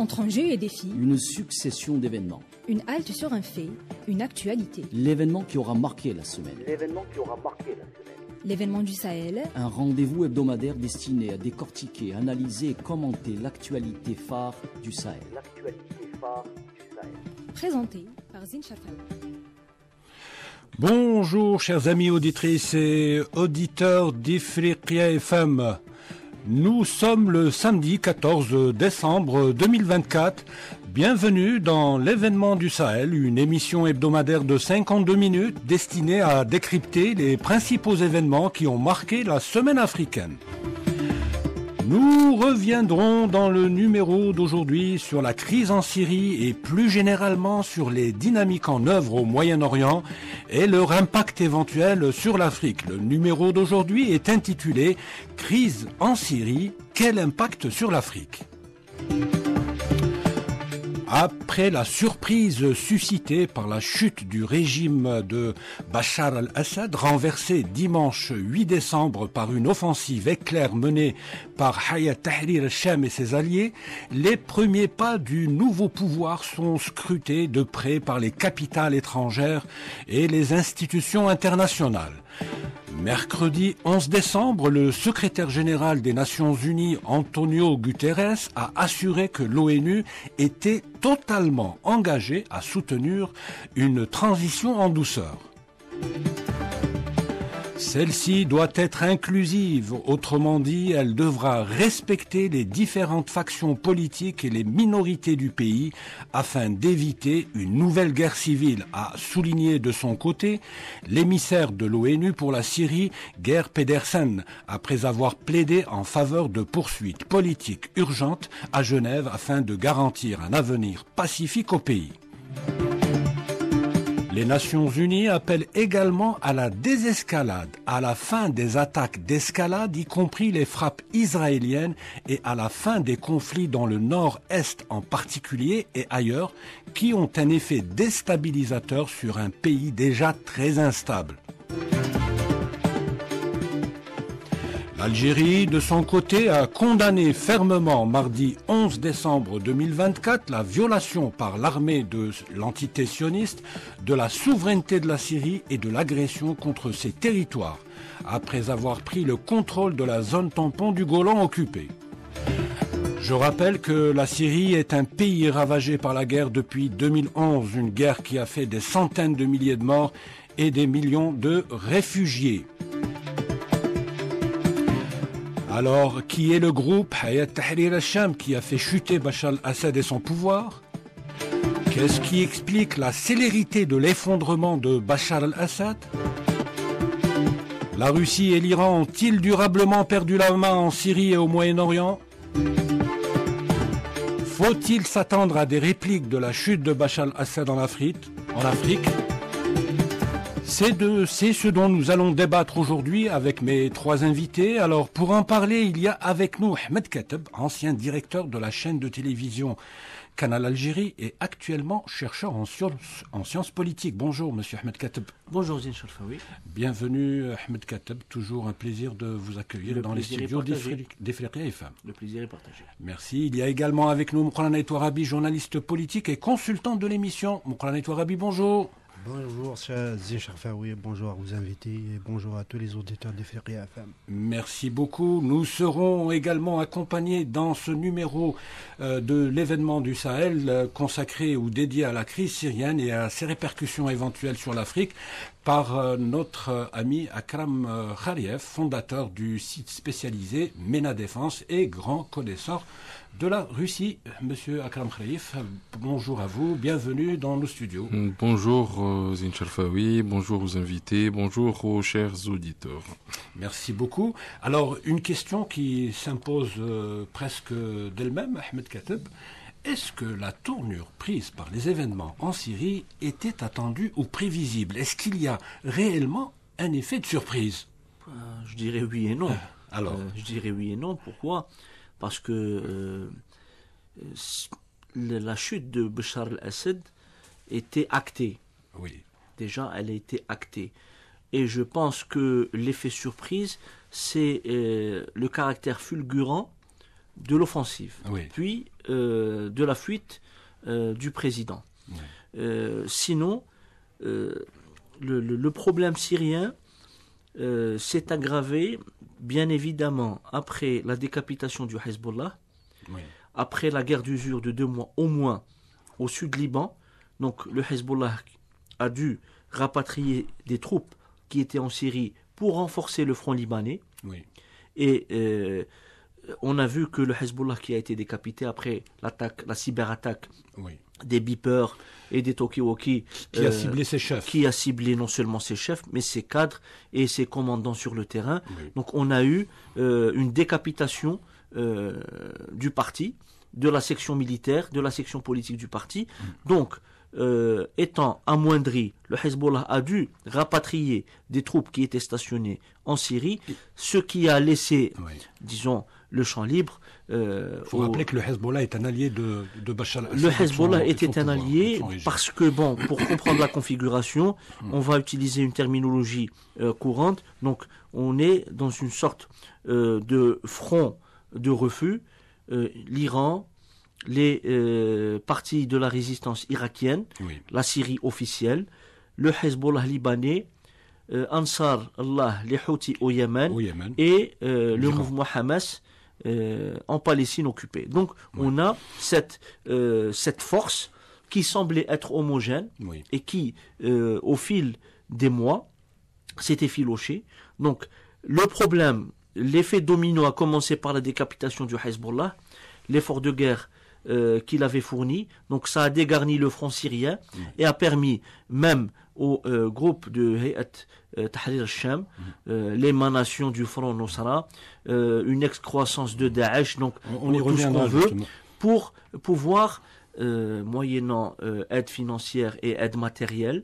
Entre enjeux et défis, une succession d'événements. Une halte sur un fait, une actualité. L'événement qui aura marqué la semaine. L'événement du Sahel. Un rendez-vous hebdomadaire destiné à décortiquer, analyser et commenter l'actualité phare du Sahel. Présenté par Zine Chafaoui. Bonjour chers amis auditrices et auditeurs d'Ifriqiya FM. Nous sommes le samedi 14 décembre 2024. Bienvenue dans l'événement du Sahel, une émission hebdomadaire de 52 minutes destinée à décrypter les principaux événements qui ont marqué la semaine africaine. Nous reviendrons dans le numéro d'aujourd'hui sur la crise en Syrie et plus généralement sur les dynamiques en œuvre au Moyen-Orient et leur impact éventuel sur l'Afrique. Le numéro d'aujourd'hui est intitulé « Crise en Syrie, quel impact sur l'Afrique ?» Après la surprise suscitée par la chute du régime de Bachar al-Assad, renversé dimanche 8 décembre par une offensive éclair menée par Hayat Tahrir al-Sham et ses alliés, les premiers pas du nouveau pouvoir sont scrutés de près par les capitales étrangères et les institutions internationales. Mercredi 11 décembre, le secrétaire général des Nations Unies, Antonio Guterres, a assuré que l'ONU était totalement engagée à soutenir une transition en douceur. Celle-ci doit être inclusive, autrement dit, elle devra respecter les différentes factions politiques et les minorités du pays afin d'éviter une nouvelle guerre civile, a souligné de son côté l'émissaire de l'ONU pour la Syrie, Geir Pedersen, après avoir plaidé en faveur de poursuites politiques urgentes à Genève afin de garantir un avenir pacifique au pays. Les Nations Unies appellent également à la désescalade, à la fin des attaques d'escalade, y compris les frappes israéliennes, et à la fin des conflits dans le nord-est en particulier et ailleurs, qui ont un effet déstabilisateur sur un pays déjà très instable. L'Algérie, de son côté, a condamné fermement mardi 11 décembre 2024 la violation par l'armée de l'entité sioniste de la souveraineté de la Syrie et de l'agression contre ses territoires, après avoir pris le contrôle de la zone tampon du Golan occupée. Je rappelle que la Syrie est un pays ravagé par la guerre depuis 2011, une guerre qui a fait des centaines de milliers de morts et des millions de réfugiés. Alors, qui est le groupe Hayat Tahrir al-Sham qui a fait chuter Bachar al-Assad et son pouvoir? Qu'est-ce qui explique la célérité de l'effondrement de Bachar al-Assad? La Russie et l'Iran ont-ils durablement perdu la main en Syrie et au Moyen-Orient? Faut-il s'attendre à des répliques de la chute de Bachar al-Assad en Afrique? C'est ce dont nous allons débattre aujourd'hui avec mes trois invités. Alors, pour en parler, il y a avec nous Ahmed Kateb, ancien directeur de la chaîne de télévision Canal Algérie et actuellement chercheur en sciences politiques. Bonjour, monsieur Ahmed Kateb. Bonjour, Zine Chafaoui. Bienvenue, Ahmed Kateb. Toujours un plaisir de vous accueillir dans les studios d'Ifriqiya FM. Le plaisir est partagé. Merci. Il y a également avec nous Moukrana Touarabi, journaliste politique et consultant de l'émission. Moukrana Touarabi, bonjour. Bonjour, Zine Chafaoui, bonjour à vos invités et bonjour à tous les auditeurs d'Ifriqiya FM. Merci beaucoup. Nous serons également accompagnés dans ce numéro de l'événement du Sahel consacré ou dédié à la crise syrienne et à ses répercussions éventuelles sur l'Afrique par notre ami Akram Khariev, fondateur du site spécialisé MENA Défense et grand connaisseur de la Russie. Monsieur Akram Khariev, bonjour à vous, bienvenue dans nos studios. Bonjour Zine Chafaoui, bonjour aux invités, bonjour aux chers auditeurs. Merci beaucoup. Alors, une question qui s'impose presque d'elle-même, Ahmed Kateb. Est-ce que la tournure prise par les événements en Syrie était attendue ou prévisible? Est-ce qu'il y a réellement un effet de surprise? Je dirais oui et non. Alors je dirais oui et non. Pourquoi? Parce que la chute de Bachar al-Assad était actée. Oui. Déjà, elle a été actée. Et je pense que l'effet surprise, c'est le caractère fulgurant de l'offensive, Oui. puis de la fuite du président. Sinon, le problème syrien s'est aggravé, bien évidemment, après la décapitation du Hezbollah, Oui. après la guerre d'usure de 2 mois au moins au sud Liban. Donc le Hezbollah a dû rapatrier des troupes qui étaient en Syrie pour renforcer le front libanais. Oui. Et on a vu que le Hezbollah qui a été décapité après l'attaque, la cyberattaque Oui. des beepers et des talkie-walkie, Qui a ciblé ses chefs. qui a ciblé non seulement ses chefs, mais ses cadres et ses commandants sur le terrain. Oui. Donc on a eu une décapitation du parti, de la section militaire, de la section politique du parti. Donc, étant amoindri, le Hezbollah a dû rapatrier des troupes qui étaient stationnées en Syrie, ce qui a laissé, Oui. disons, le champ libre. Il faut rappeler que le Hezbollah est un allié de Bachar al-Assad. Le et de son- Hezbollah et de son était un pouvoir, allié de son régime. parce que, bon, pour comprendre la configuration, on va utiliser une terminologie courante. Donc, on est dans une sorte de front de refus. L'Iran, les partis de la résistance irakienne, Oui. la Syrie officielle, le Hezbollah libanais, Ansar Allah, les Houthis au Yémen, Au Yémen. et le l'Iran. mouvement Hamas en Palestine occupée. Donc on a cette force qui semblait être homogène Oui. et qui, au fil des mois, s'est effilochée. Donc le problème, l'effet domino a commencé par la décapitation du Hezbollah, l'effort de guerre qu'il avait fourni. Donc ça a dégarni le front syrien et a permis même au groupe de Hayat Tahrir al-Sham, l'émanation du front Nusra, une excroissance de Daesh, donc On y tout ce reviendra qu'on veut, justement. pour pouvoir, moyennant aide financière et aide matérielle,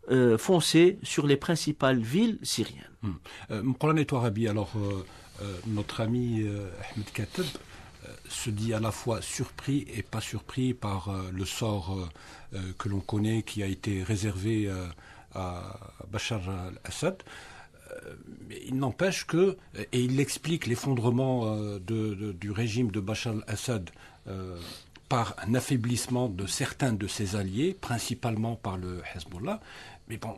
Oui. foncer sur les principales villes syriennes. Mourane Touarabi, alors notre ami Ahmed Kateb se dit à la fois surpris et pas surpris par le sort que l'on connaît qui a été réservé à Bachar al-Assad. Mais il n'empêche que, et il explique l'effondrement du régime de Bachar al-Assad par un affaiblissement de certains de ses alliés, principalement par le Hezbollah. Mais bon,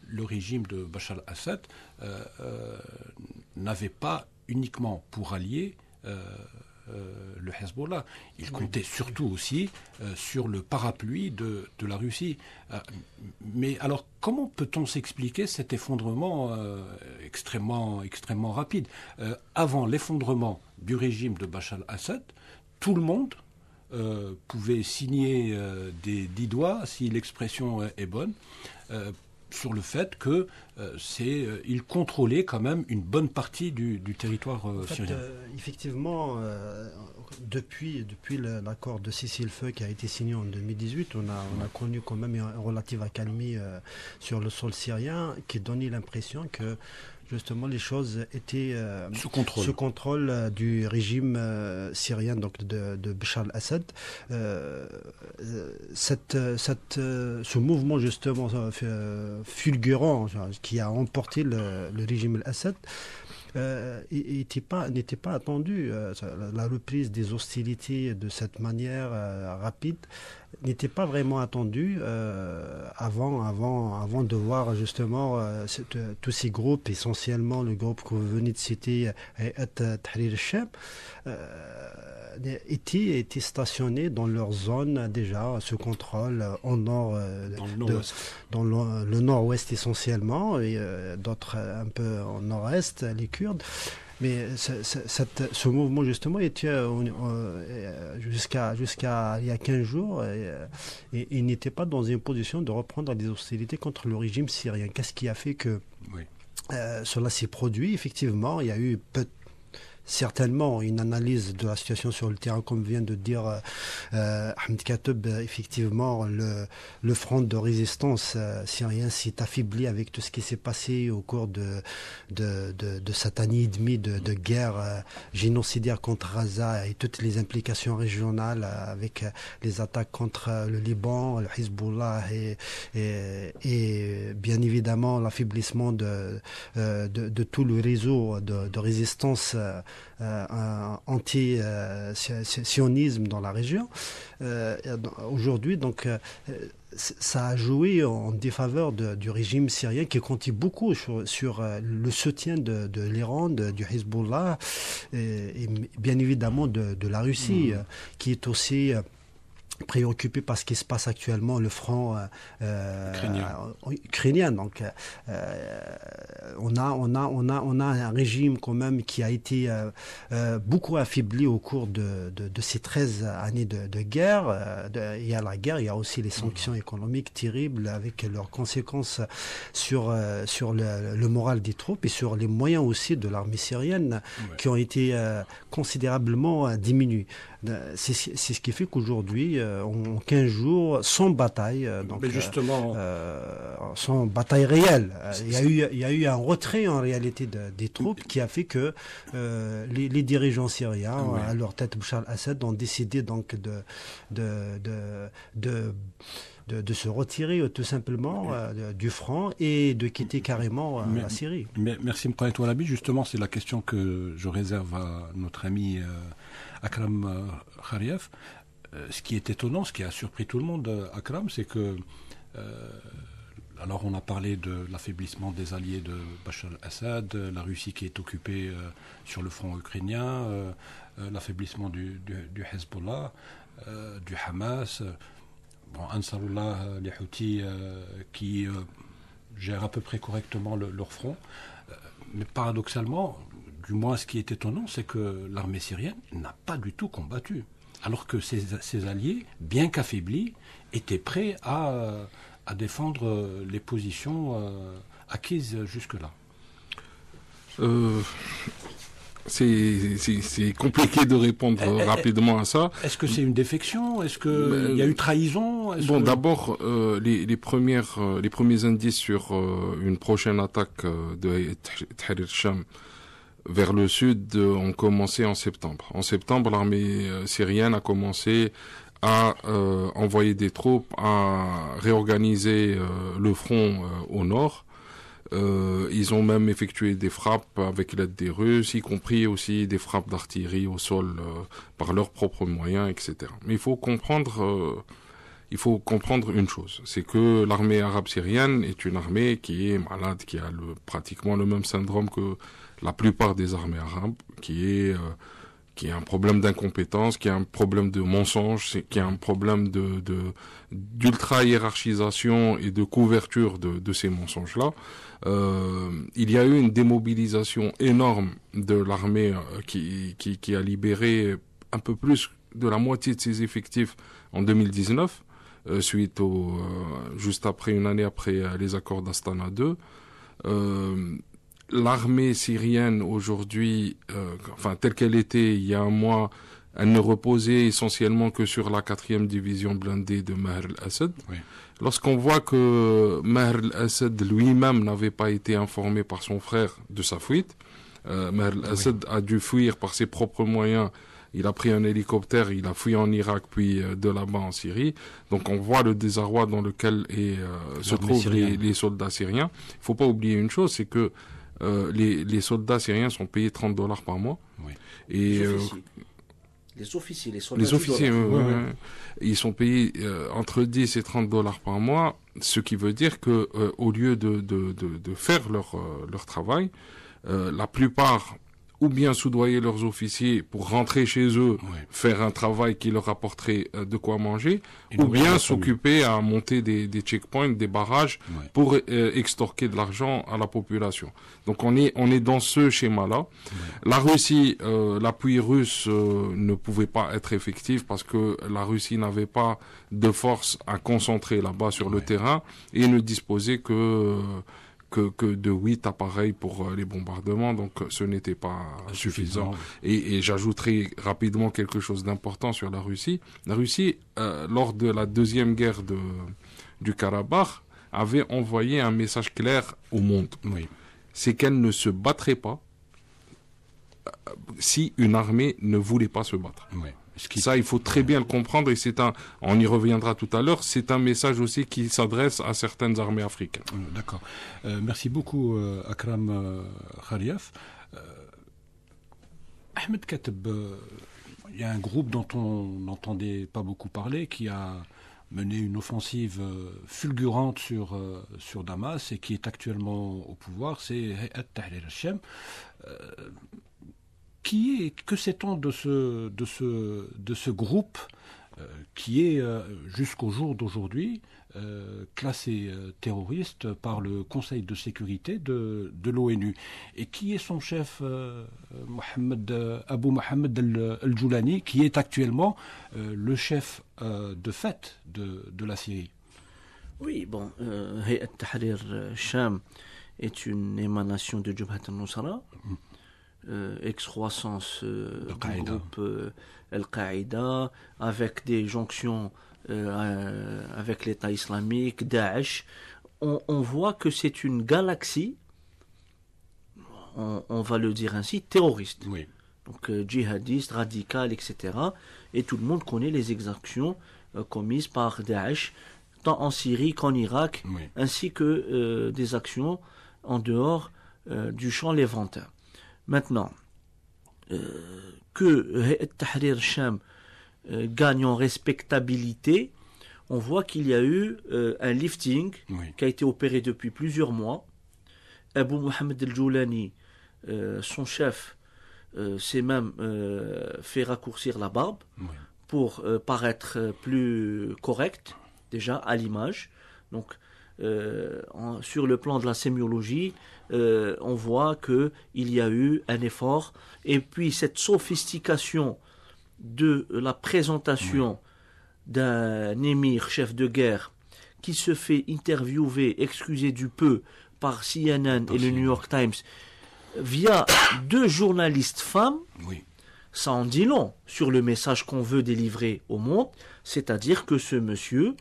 le régime de Bachar al-Assad n'avait pas uniquement pour allié le Hezbollah. Il comptait surtout aussi sur le parapluie de la Russie. Mais alors, comment peut-on s'expliquer cet effondrement extrêmement rapide? Avant l'effondrement du régime de Bachar al-Assad, tout le monde pouvait signer des 10 doigts, si l'expression est bonne, sur le fait que il contrôlait quand même une bonne partie du territoire syrien. Effectivement, depuis l'accord de cessez-le-feu qui a été signé en 2018, on a connu quand même une relative accalmie sur le sol syrien qui donnait l'impression que justement les choses étaient sous contrôle du régime syrien, donc de Bachar al-Assad. Ce mouvement justement fulgurant qui a emporté le régime al-Assad n'était pas attendu. La reprise des hostilités de cette manière rapide n'était pas vraiment attendue avant de voir justement tous ces groupes, essentiellement le groupe que vous venez de citer, Hayat Tahrir al-Sham, étaient stationnés dans leur zone déjà sous contrôle au nord, dans le nord-ouest essentiellement, et d'autres un peu au nord-est, les Kurdes. Mais ce mouvement justement était jusqu'à il y a 15 jours et il n'était pas dans une position de reprendre des hostilités contre le régime syrien. Qu'est-ce qui a fait que cela s'est produit? Effectivement, il y a eu certainement une analyse de la situation sur le terrain, comme vient de dire Ahmed Kateb. Effectivement, le front de résistance syrien s'est affaibli avec tout ce qui s'est passé au cours de cette année et demie de guerre génocidaire contre Gaza et toutes les implications régionales avec les attaques contre le Liban, le Hezbollah et bien évidemment l'affaiblissement de tout le réseau de résistance anti-sionisme dans la région. Aujourd'hui, donc, ça a joué en défaveur du régime syrien qui comptait beaucoup sur le soutien de l'Iran, du Hezbollah et bien évidemment de la Russie, qui est aussi préoccupé par ce qui se passe actuellement, le front ukrainien. Donc, on a un régime quand même qui a été beaucoup affaibli au cours de ces 13 années de guerre. Il y a la guerre, il y a aussi les sanctions économiques terribles avec leurs conséquences sur le moral des troupes et sur les moyens aussi de l'armée syrienne qui ont été considérablement diminués. C'est ce qui fait qu'aujourd'hui, en 15 jours, sans bataille, sans bataille réelle, il y a eu un retrait en réalité des troupes qui a fait que les dirigeants syriens, à leur tête Bachar al-Assad, ont décidé donc de se retirer tout simplement du front et de quitter carrément la Syrie. Merci Mokhtar Toualabi. Justement, c'est la question que je réserve à notre ami Akram Khariev. Ce qui est étonnant, ce qui a surpris tout le monde, Akram, c'est que alors on a parlé de l'affaiblissement des alliés de Bachar al-Assad, la Russie qui est occupée sur le front ukrainien, l'affaiblissement du Hezbollah, du Hamas, Ansarullah, les Houthis qui gèrent à peu près correctement leur front. Mais paradoxalement, du moins ce qui est étonnant, c'est que l'armée syrienne n'a pas du tout combattu. Alors que ses alliés, bien qu'affaiblis, étaient prêts à défendre les positions acquises jusque-là. C'est compliqué de répondre rapidement à ça. Est-ce que c'est une défection? Est-ce qu'il y a eu trahison? D'abord, les premiers indices sur une prochaine attaque de Tahrir al-Sham vers le sud ont commencé en septembre. En septembre, l'armée syrienne a commencé à envoyer des troupes, à réorganiser le front au nord. Ils ont même effectué des frappes avec l'aide des Russes, y compris aussi des frappes d'artillerie au sol par leurs propres moyens, etc. Mais il faut comprendre une chose, c'est que l'armée arabe syrienne est une armée qui est malade, qui a pratiquement le même syndrome que la plupart des armées arabes, qui a un problème d'incompétence, qui a un problème de mensonge, qui a un problème d'ultra-hiérarchisation et de couverture de ces mensonges-là. Il y a eu une démobilisation énorme de l'armée qui a libéré un peu plus de la moitié de ses effectifs en 2019, suite juste après, une année après les accords d'Astana 2. L'armée syrienne aujourd'hui, telle qu'elle était il y a un mois, elle ne reposait essentiellement que sur la 4e division blindée de Maher al-Assad. Oui. Lorsqu'on voit que Maher al-Assad lui-même n'avait pas été informé par son frère de sa fuite, Maher al-Assad a dû fuir par ses propres moyens. Il a pris un hélicoptère, il a fui en Irak, puis de là-bas en Syrie. Donc on voit le désarroi dans lequel se trouvent les soldats syriens. Il ne faut pas oublier une chose, c'est que les soldats syriens sont payés $30 par mois. Oui. Et les officiers, les soldats. Ils sont payés entre 10 et $30 par mois, ce qui veut dire que au lieu de faire leur travail, la plupart ou bien soudoyer leurs officiers pour rentrer chez eux, faire un travail qui leur apporterait de quoi manger, ou bien s'occuper à monter des checkpoints, des barrages, pour extorquer de l'argent à la population. Donc on est dans ce schéma-là. La Russie, l'appui russe ne pouvait pas être effectif parce que la Russie n'avait pas de force à concentrer là-bas sur le terrain et ne disposait que de 8 appareils pour les bombardements, donc ce n'était pas suffisant. Et j'ajouterai rapidement quelque chose d'important sur la Russie. La Russie, lors de la deuxième guerre du Karabakh, avait envoyé un message clair au monde. Oui. C'est qu'elle ne se battrait pas si une armée ne voulait pas se battre. Oui. Ça, il faut très bien le comprendre, et on y reviendra tout à l'heure, c'est un message aussi qui s'adresse à certaines armées africaines. D'accord. Merci beaucoup, Akram Khariev. Ahmed Kateb, il y a un groupe dont on n'entendait pas beaucoup parler qui a mené une offensive fulgurante sur Damas et qui est actuellement au pouvoir, c'est Hayat Tahrir al-Sham. Que sait-on de ce groupe qui est jusqu'au jour d'aujourd'hui classé terroriste par le Conseil de sécurité de l'ONU? Et qui est son chef, Abu Mohamed al-Joulani, qui est actuellement le chef de fait de la Syrie? Oui, bon, Hayat Tahrir al-Sham est une émanation de Jabhat al-Nusra, excroissance du groupe Al-Qaïda, avec des jonctions avec l'État islamique, Daesh. On voit que c'est une galaxie, on va le dire ainsi, terroriste. Oui. Donc djihadiste, radical, etc. Et tout le monde connaît les exactions commises par Daesh, tant en Syrie qu'en Irak, Oui. ainsi que des actions en dehors du champ lévantin. Maintenant, que Hayat Tahrir al-Sham gagne en respectabilité, on voit qu'il y a eu un lifting Oui. qui a été opéré depuis plusieurs mois. Abu Mohamed al-Joulani, son chef, s'est même fait raccourcir la barbe Oui. pour paraître plus correct, déjà à l'image. Donc, sur le plan de la sémiologie, on voit qu'il y a eu un effort. Et puis, cette sophistication de la présentation d'un émir chef de guerre qui se fait interviewer, excuser du peu, par CNN et le New York Times via 2 journalistes femmes, Oui. ça en dit long sur le message qu'on veut délivrer au monde, c'est-à-dire que ce monsieur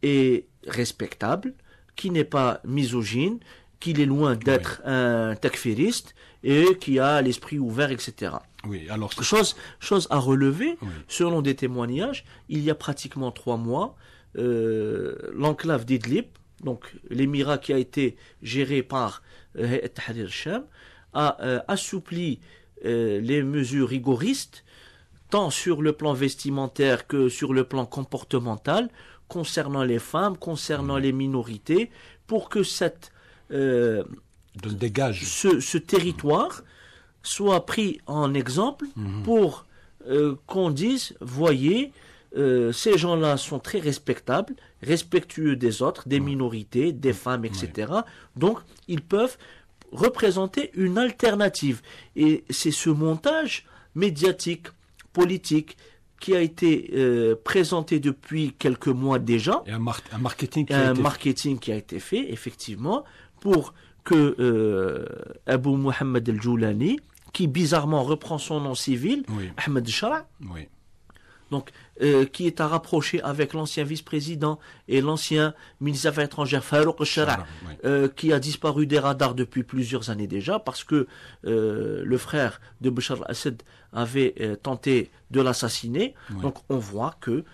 est respectable, qui n'est pas misogyne, qu'il est loin d'être un takfiriste et qui a l'esprit ouvert, etc. Oui, alors Chose à relever, Oui. selon des témoignages, il y a pratiquement 3 mois, l'enclave d'Idlib, donc l'émirat qui a été géré par Hayat Tahrir al-Sham, a assoupli les mesures rigoristes, tant sur le plan vestimentaire que sur le plan comportemental, concernant les femmes, concernant les minorités, pour que ce territoire soit pris en exemple pour qu'on dise, voyez, ces gens-là sont très respectables, respectueux des autres, des minorités, des femmes, etc. Donc, ils peuvent représenter une alternative. Et c'est ce montage médiatique, politique, qui a été présenté depuis quelques mois déjà. Et un marketing qui a été fait, effectivement, pour que Abu Mohamed al-Joulani, qui bizarrement reprend son nom civil, Ahmed Shara, donc, qui est à rapprocher avec l'ancien vice-président et l'ancien ministre des Affaires étrangères Farouk al-Shara, qui a disparu des radars depuis plusieurs années déjà, parce que le frère de Bachar al-Assad avait tenté de l'assassiner. Donc on voit que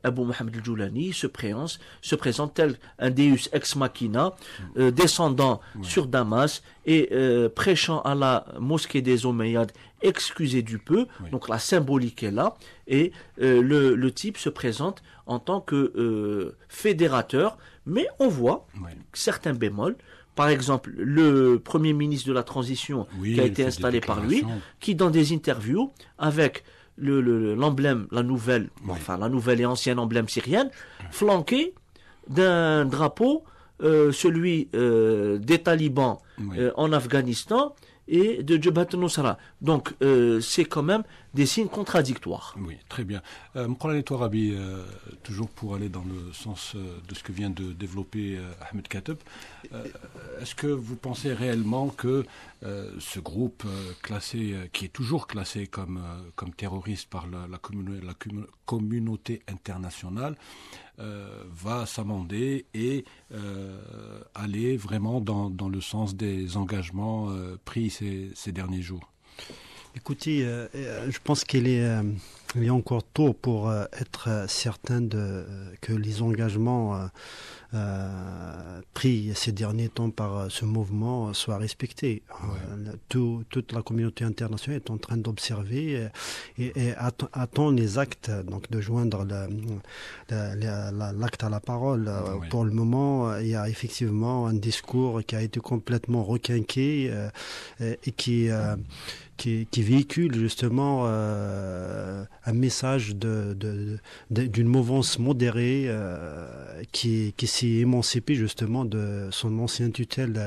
Abu Mohamed al-Joulani se présente tel un Deus ex machina, descendant sur Damas et prêchant à la mosquée des Omeyyades, excusez du peu. Donc la symbolique est là, et le type se présente en tant que fédérateur, mais on voit certains bémols. Par exemple, le premier ministre de la transition qui a été installé par lui, qui dans des interviews avec l'emblème, la nouvelle et ancienne emblème syrienne, flanqué d'un drapeau, celui des talibans en Afghanistan et de Jabhat al-Nusra. Donc, c'est quand même des signes contradictoires. Oui, très bien. M'prolane toi, Rabi, toujours pour aller dans le sens de ce que vient de développer Ahmed Kateb, est-ce que vous pensez réellement que ce groupe classé, qui est toujours classé comme terroriste par la communauté internationale, va s'amender et aller vraiment dans le sens des engagements pris ces derniers jours? Écoutez, je pense qu'il est encore tôt pour être certain que les engagements pris ces derniers temps par ce mouvement soit respecté. Toute la communauté internationale est en train d'observer et attend les actes, donc de joindre l'acte à la parole. Pour le moment, il y a effectivement un discours qui a été complètement requinqué et qui véhicule justement un message d'une mouvance modérée qui s'est émancipée justement de son ancien tutelle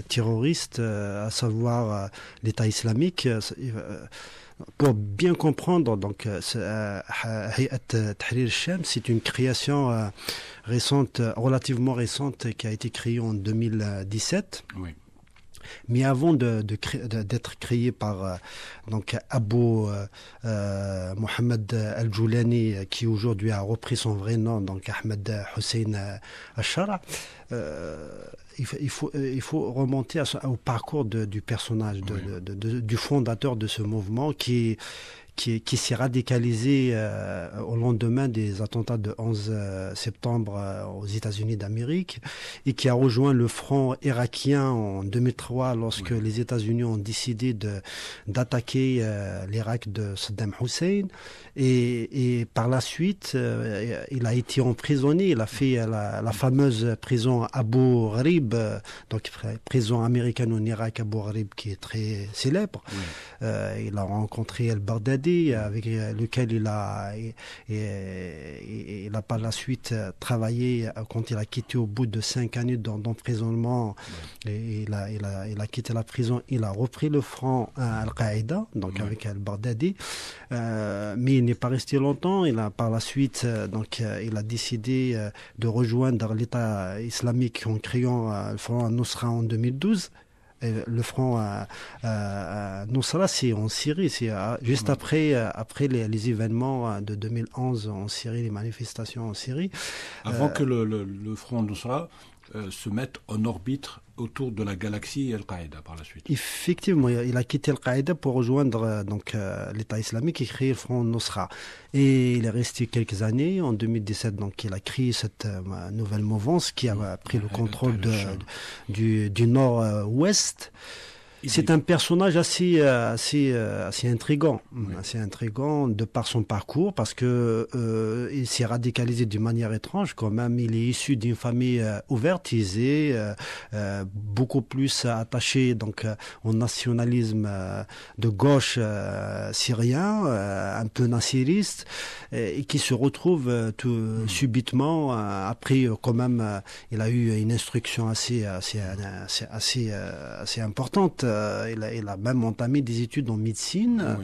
terroriste, à savoir l'État islamique. Pour bien comprendre, donc, Hayat Tahrir al-Sham, c'est une création relativement récente, qui a été créée en 2017. Oui. Mais avant d'être créé par donc Abu Mohamed Al-Joulani, qui aujourd'hui a repris son vrai nom, donc Ahmed Hussein Al-Shara, il faut remonter au parcours du personnage, du fondateur de ce mouvement qui s'est radicalisé au lendemain des attentats de 11 septembre aux États-Unis d'Amérique et qui a rejoint le front irakien en 2003 lorsque les États-Unis ont décidé d'attaquer l'Irak de Saddam Hussein. Et par la suite, il a été emprisonné. Il a fait la fameuse prison Abu Ghraib, donc prison américaine en Irak, Abu Ghraib, qui est très célèbre. Il a rencontré El-Baghdadi, avec lequel il a par la suite travaillé quand il a quitté au bout de 5 années d'emprisonnement. Et il a quitté la prison. Il a repris le front à Al-Qaïda, donc avec El-Baghdadi. Mais il n'est pas resté longtemps. Par la suite, il a décidé de rejoindre l'État islamique en créant le front Nusra en 2012. Le front Nusra, c'est en Syrie, c'est juste après les événements de 2011 en Syrie, les manifestations en Syrie. Avant que le front Nusra se mette en orbite autour de la galaxie Al-Qaïda par la suite. Effectivement, il a quitté Al-Qaïda pour rejoindre l'État islamique et créer le front Nusra. Et il est resté quelques années. En 2017, donc, il a créé cette nouvelle mouvance qui a pris le contrôle du nord-ouest. C'est un personnage assez intriguant, assez intriguant de par son parcours, parce que il s'est radicalisé d'une manière étrange. Quand même, il est issu d'une famille ouverte, aisée, beaucoup plus attaché donc au nationalisme de gauche syrien, un peu nassiriste, et qui se retrouve tout subitement après quand même, il a eu une instruction assez importante. Il a même entamé des études en médecine.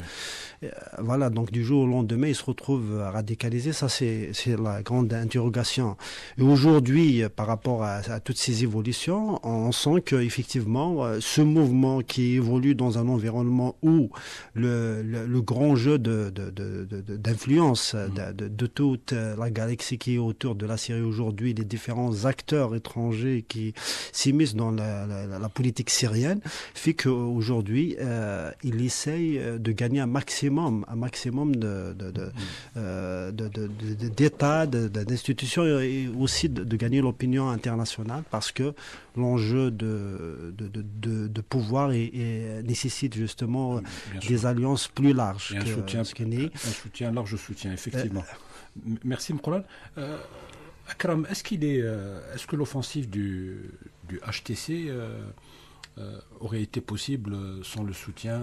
Voilà, donc du jour au lendemain, il se retrouve radicalisé. Ça, c'est la grande interrogation. Et aujourd'hui, par rapport à toutes ces évolutions, on sent qu'effectivement, ce mouvement qui évolue dans un environnement où le grand jeu d'influence de toute la galaxie qui est autour de la Syrie aujourd'hui, les différents acteurs étrangers qui s'immiscent dans la politique syrienne, fait qu'aujourd'hui, il essaye de gagner un maximum d'États, d'institutions et aussi de gagner l'opinion internationale, parce que l'enjeu de pouvoir nécessite justement des alliances plus larges. Un large soutien, effectivement. Merci Mkoulal. Akram, est-ce que l'offensive du HTC aurait été possible sans le soutien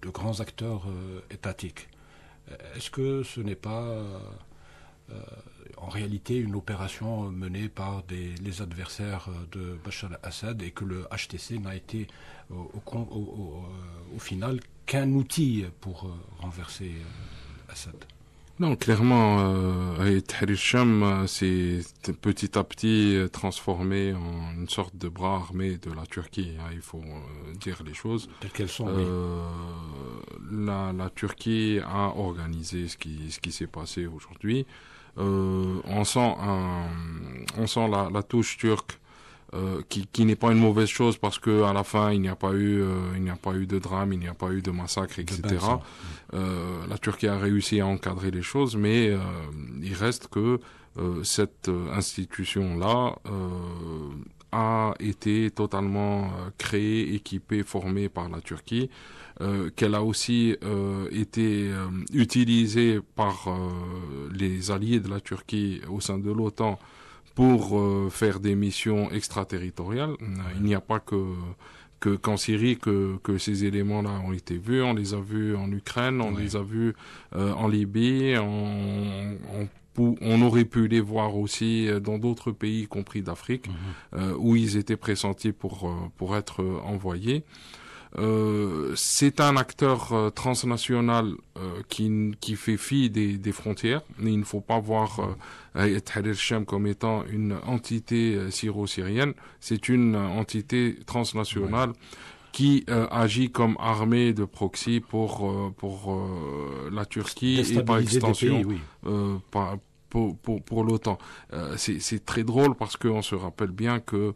de grands acteurs étatiques? Est-ce que ce n'est pas en réalité une opération menée par les adversaires de Bachar al-Assad et que le HTC n'a été au final qu'un outil pour renverser Assad? Non, clairement, Tahrir al-Sham s'est petit à petit transformé en une sorte de bras armé de la Turquie. Il faut dire les choses. Telles qu'elles sont, la Turquie a organisé ce qui s'est passé aujourd'hui. On sent la touche turque. Qui n'est pas une mauvaise chose, parce que à la fin il n'y a pas eu de drame, il n'y a pas eu de massacre, etc. La Turquie a réussi à encadrer les choses, mais il reste que cette institution-là a été totalement créée, équipée, formée par la Turquie, qu'elle a aussi été utilisée par les alliés de la Turquie au sein de l'OTAN pour faire des missions extraterritoriales. Il n'y a pas qu'en Syrie que ces éléments-là ont été vus. On les a vus en Ukraine, on les a vus en Libye, on aurait pu les voir aussi dans d'autres pays, y compris d'Afrique, où ils étaient pressentis pour être envoyés. C'est un acteur transnational qui fait fi des frontières. Mais il ne faut pas voir Tahrir Sham comme étant une entité syro-syrienne. C'est une entité transnationale qui agit comme armée de proxy pour la Turquie et par extension pour l'OTAN. C'est très drôle parce qu'on se rappelle bien que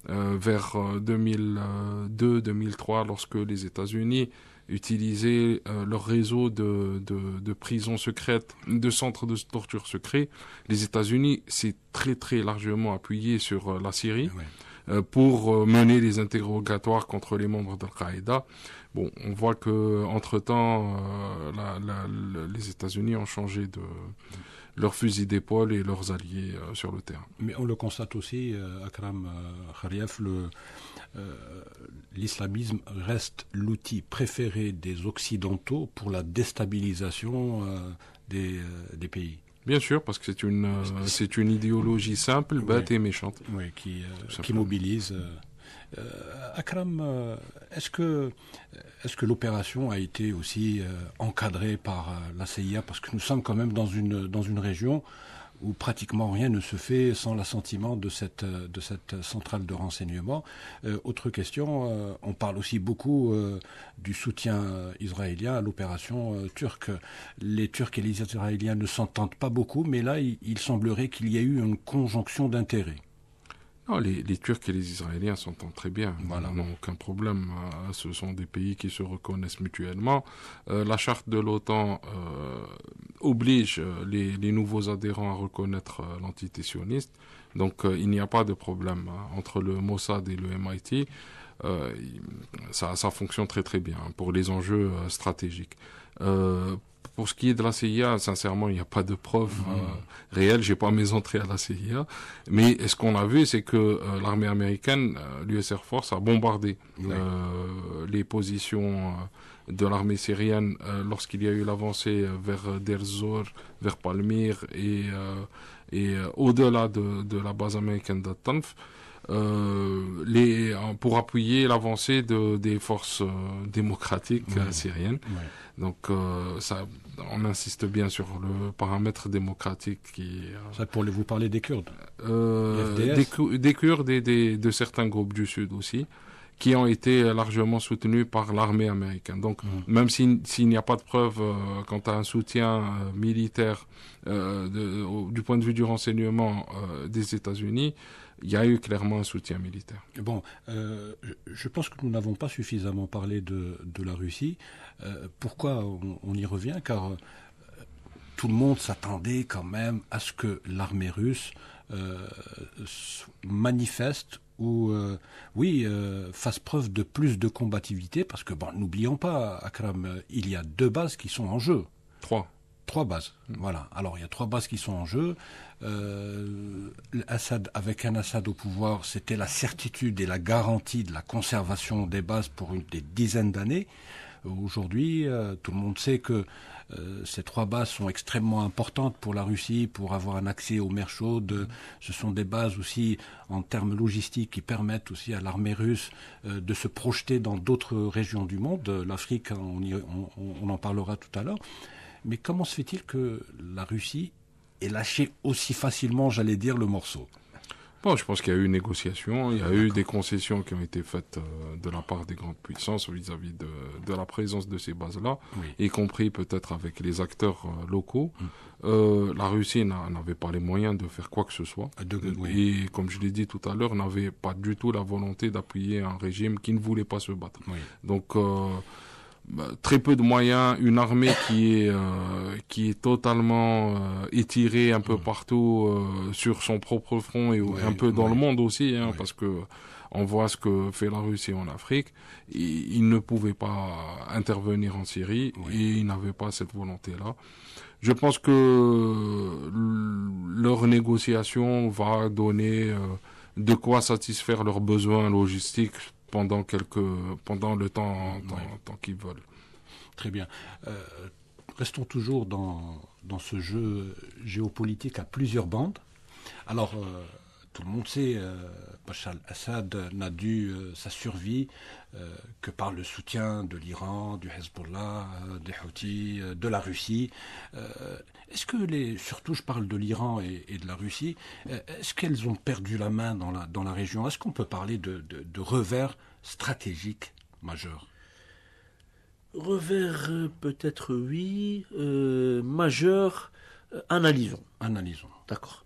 vers 2002-2003, lorsque les États-Unis utilisaient leur réseau de prisons secrètes, de centres de torture secrets, les États-Unis s'est très très largement appuyé sur la Syrie pour mener les interrogatoires contre les membres d'Al-Qaïda. Bon, on voit que entre-temps, les États-Unis ont changé leurs fusils d'épaule et leurs alliés sur le terrain. Mais on le constate aussi, Akram Khariev, l'islamisme reste l'outil préféré des Occidentaux pour la déstabilisation des pays. Bien sûr, parce que c'est une idéologie simple, bête et méchante. Oui, qui mobilise. Akram, est-ce que l'opération a été aussi encadrée par la CIA, parce que nous sommes quand même dans une région où pratiquement rien ne se fait sans l'assentiment de cette centrale de renseignement. Autre question, on parle aussi beaucoup du soutien israélien à l'opération turque. Les Turcs et les Israéliens ne s'entendent pas beaucoup, mais là, il semblerait qu'il y ait eu une conjonction d'intérêts. Non, les Turcs et les Israéliens s'entendent très bien. Voilà. Ils n'ont aucun problème. Ce sont des pays qui se reconnaissent mutuellement. La charte de l'OTAN oblige les nouveaux adhérents à reconnaître l'entité sioniste. Donc il n'y a pas de problème entre le Mossad et le MIT. Ça fonctionne très très bien pour les enjeux stratégiques. Pour ce qui est de la CIA, sincèrement, il n'y a pas de preuves réelles. J'ai pas mes entrées à la CIA, mais ce qu'on a vu, c'est que l'armée américaine, l'US Air Force, a bombardé les positions de l'armée syrienne lorsqu'il y a eu l'avancée vers Deir ez-Zor, vers Palmyre et au-delà de la base américaine d'At-Tanf. Pour appuyer l'avancée des forces démocratiques syriennes. Ouais. Donc on insiste bien sur le paramètre démocratique Ça pour vous parler des Kurdes. Des Kurdes et de certains groupes du Sud aussi, qui ont été largement soutenus par l'armée américaine. Donc même s'il n'y a pas de preuve quant à un soutien militaire du point de vue du renseignement des États-Unis, il y a eu clairement un soutien militaire. Bon, je pense que nous n'avons pas suffisamment parlé de la Russie. Pourquoi on y revient? Car tout le monde s'attendait quand même à ce que l'armée russe manifeste ou fasse preuve de plus de combativité, parce que n'oublions pas, Akram, il y a 2 bases qui sont en jeu. 3 bases. Voilà. Alors, il y a 3 bases qui sont en jeu. Avec un Assad au pouvoir, c'était la certitude et la garantie de la conservation des bases pour des dizaines d'années. Aujourd'hui, tout le monde sait que ces 3 bases sont extrêmement importantes pour la Russie, pour avoir un accès aux mers chaudes. Ce sont des bases aussi en termes logistiques qui permettent aussi à l'armée russe de se projeter dans d'autres régions du monde. L'Afrique, on en parlera tout à l'heure. Mais comment se fait-il que la Russie ait lâché aussi facilement, j'allais dire, le morceau? Bon, je pense qu'il y a eu une négociation, il y a eu des concessions qui ont été faites de la part des grandes puissances vis-à-vis de la présence de ces bases-là, y compris peut-être avec les acteurs locaux. La Russie n'avait pas les moyens de faire quoi que ce soit. Et comme je l'ai dit tout à l'heure, n'avait pas du tout la volonté d'appuyer un régime qui ne voulait pas se battre. Donc très peu de moyens, une armée qui est totalement étirée un peu partout sur son propre front et un peu dans le monde aussi, parce que on voit ce que fait la Russie en Afrique. Ils ne pouvaient pas intervenir en Syrie et ils n'avaient pas cette volonté-là. Je pense que leur négociation va donner de quoi satisfaire leurs besoins logistiques pendant le temps qu'ils veulent. Très bien. Restons toujours dans ce jeu géopolitique à plusieurs bandes. Alors, tout le monde sait, Bachar al-Assad n'a dû sa survie que par le soutien de l'Iran, du Hezbollah, des Houthis, de la Russie. Est-ce que surtout je parle de l'Iran et de la Russie, est-ce qu'elles ont perdu la main dans la région? Est-ce qu'on peut parler de revers stratégique majeur? Revers, peut-être oui. Majeur, analysons. D'accord.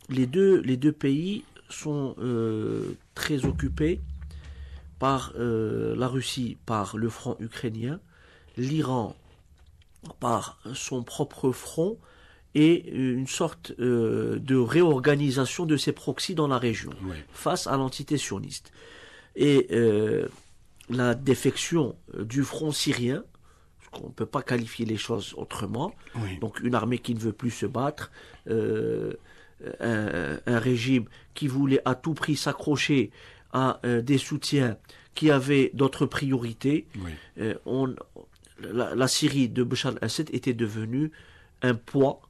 Les deux pays sont très occupés par la Russie, par le front ukrainien, l'Iran par son propre front et une sorte de réorganisation de ses proxys dans la région face à l'entité sioniste. Et la défection du front syrien, on ne peut pas qualifier les choses autrement, donc une armée qui ne veut plus se battre, un régime qui voulait à tout prix s'accrocher à des soutiens qui avaient d'autres priorités. La Syrie de Bachar al-Assad était devenue un poids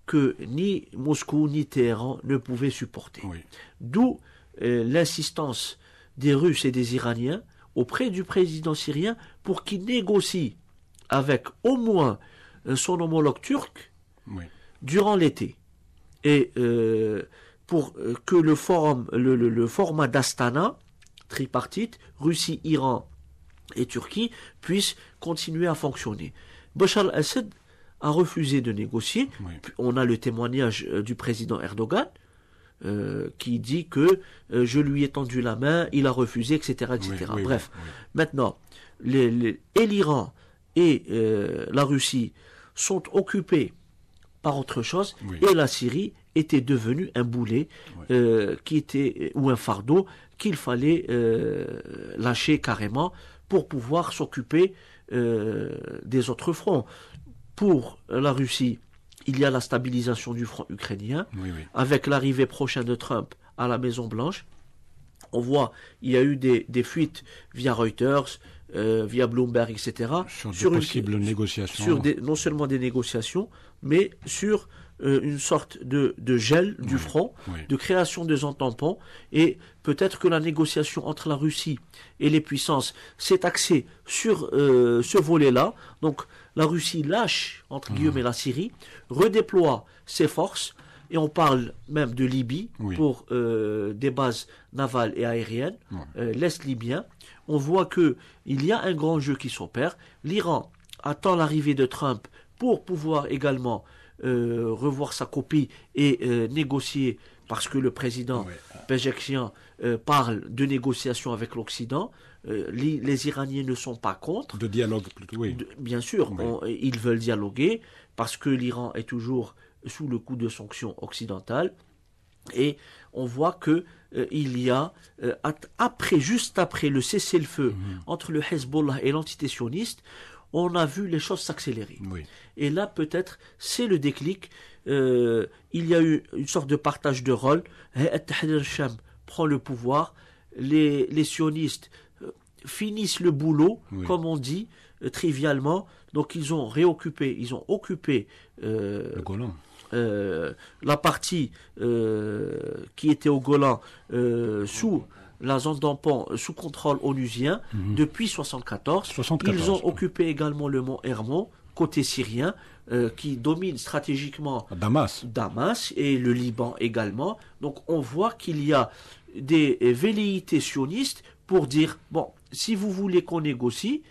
que ni Moscou ni Téhéran ne pouvaient supporter. D'où l'insistance des Russes et des Iraniens auprès du président syrien pour qu'il négocie avec au moins son homologue turc durant l'été. Et pour que le format d'Astana, tripartite, Russie, Iran et Turquie, puisse continuer à fonctionner. Bachar al-Assad a refusé de négocier. On a le témoignage du président Erdogan qui dit que je lui ai tendu la main, il a refusé, etc. Bref, maintenant, et l'Iran et la Russie sont occupés par autre chose, et la Syrie était devenue un boulet ou un fardeau qu'il fallait lâcher carrément pour pouvoir s'occuper des autres fronts. Pour la Russie, il y a la stabilisation du front ukrainien, avec l'arrivée prochaine de Trump à la Maison-Blanche. On voit, il y a eu des fuites via Reuters, via Bloomberg, etc. Sur de possibles négociations. Non seulement des négociations, mais sur une sorte de gel du front, de création de zones tampons, et peut-être que la négociation entre la Russie et les puissances s'est axée sur ce volet-là. Donc la Russie lâche, entre guillemets, la Syrie, redéploie ses forces, et on parle même de Libye pour des bases navales et aériennes, l'Est libyen. On voit qu'il y a un grand jeu qui s'opère. L'Iran attend l'arrivée de Trump pour pouvoir également revoir sa copie et négocier, parce que le président Pezeshkian parle de négociation avec l'Occident. Les Iraniens ne sont pas contre. De dialogue plutôt, bien sûr, ils veulent dialoguer, parce que l'Iran est toujours sous le coup de sanctions occidentales. Et on voit que il y a, juste après le cessez-le-feu entre le Hezbollah et l'entité sioniste, on a vu les choses s'accélérer. Et là, peut-être, c'est le déclic. Il y a eu une sorte de partage de rôle. Hayat Tahrir al-Sham prend le pouvoir. Les sionistes finissent le boulot, comme on dit, trivialement. Donc, ils ont occupé le Golan. La partie qui était au Golan sous la zone tampon, sous contrôle onusien depuis 1974. Ils ont occupé également le mont Hermon, côté syrien, qui domine stratégiquement Damas et le Liban également. Donc on voit qu'il y a des velléités sionistes pour dire, bon, si vous voulez qu'on négocie,